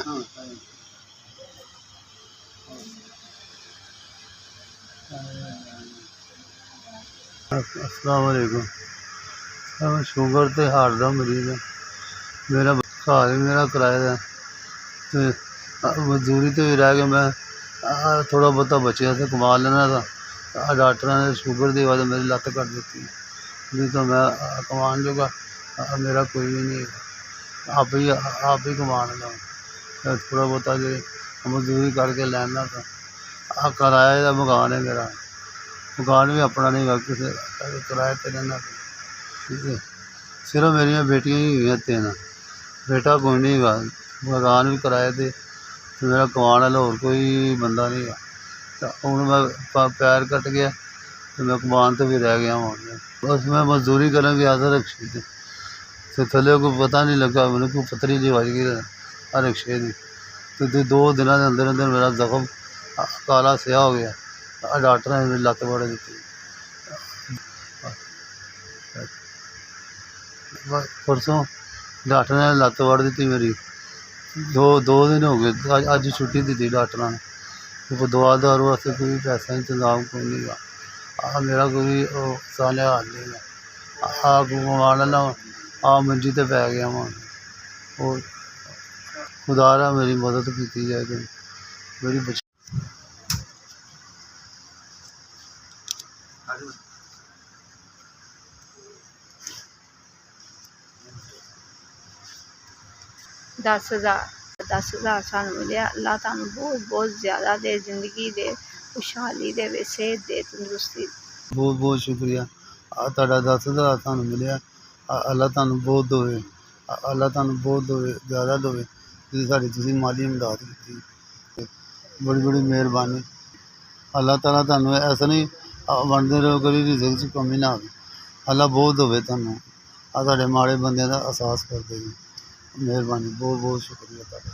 अस्सलाम वालेकुम। मैं शुगर ते हार्ट का मरीज है। मेरा घर ही मेरा किराए का ते मजदूरी तो भी रह गया। मैं थोड़ा बहुता बचिया से कमा लेना था। डॉक्टर ने शुगर की वजह मेरी लत्त कट दी, नहीं तो मैं कमान जोगा मेरा कोई भी नहीं है। आप ही कमान लगा थोड़ा बहुता जो मजदूरी करके लैना था। किराए का मकान है मेरा, मकान भी अपना नहीं गा, किसी किराए पर रहना। ठीक है, सिर्फ मेरिया बेटियां ही हुई तीन, बेटा कोई नहीं गा। मकान भी किराए ते मेरा कमान वाला होर कोई बंदा नहीं गा। तो हूँ मैं पैर कट गया तो मैं कमान तो भी रह गया हूँ। बस मैं मजदूरी करन गया था रिक्शे की, तो थले कोई पता नहीं लगा, मैंने कोई पतरी जी बज गई रिक्शे की। तो 2 दिनों के अंदर अंदर मेरा जख्म काला स्या हो गया। डॉक्टर ने मेरी लत्त वड़ दी। परसों डॉक्टर ने लत्त वड़ दी मेरी। दो दिन हो गए, अज छुट्टी दी डॉक्टर ने। दवा दारू वास्ते कोई पैसा इंतजाम कोई नहीं गा। मेरा कोई साल हाल नहीं है। कमान वाला मंजी ते पै गया वहाँ। और खुदा रहा मेरी मदद की जाए कि मेरी 10,000 सानू मिले। अल्लाह तुहानू बहुत बहुत ज्यादा दे, जिंदगी दे, खुशहाली दे, सेहत दे, तंदुरुस्ती। बहुत बहुत शुक्रिया। तुहाडा 10,000 सानू मिले। अल्लाह तुहानू बहुत देवे, अल्लाह तुहानू बहुत देवे, ज़्यादा देवे जी साडी तुसीं माली इमदाद की। बड़ी बड़ी मेहरबानी। अल्लाह ताला तुहानू ऐसा नहीं वंडदे रहो, कभी रिज़्क च कमी ना आवे। अल्लाह बहुत देवे तुहानू, साडे माड़े बंदे दा एहसास करदे जी। मेहरबानी, बहुत बहुत शुक्रिया तुहाडा।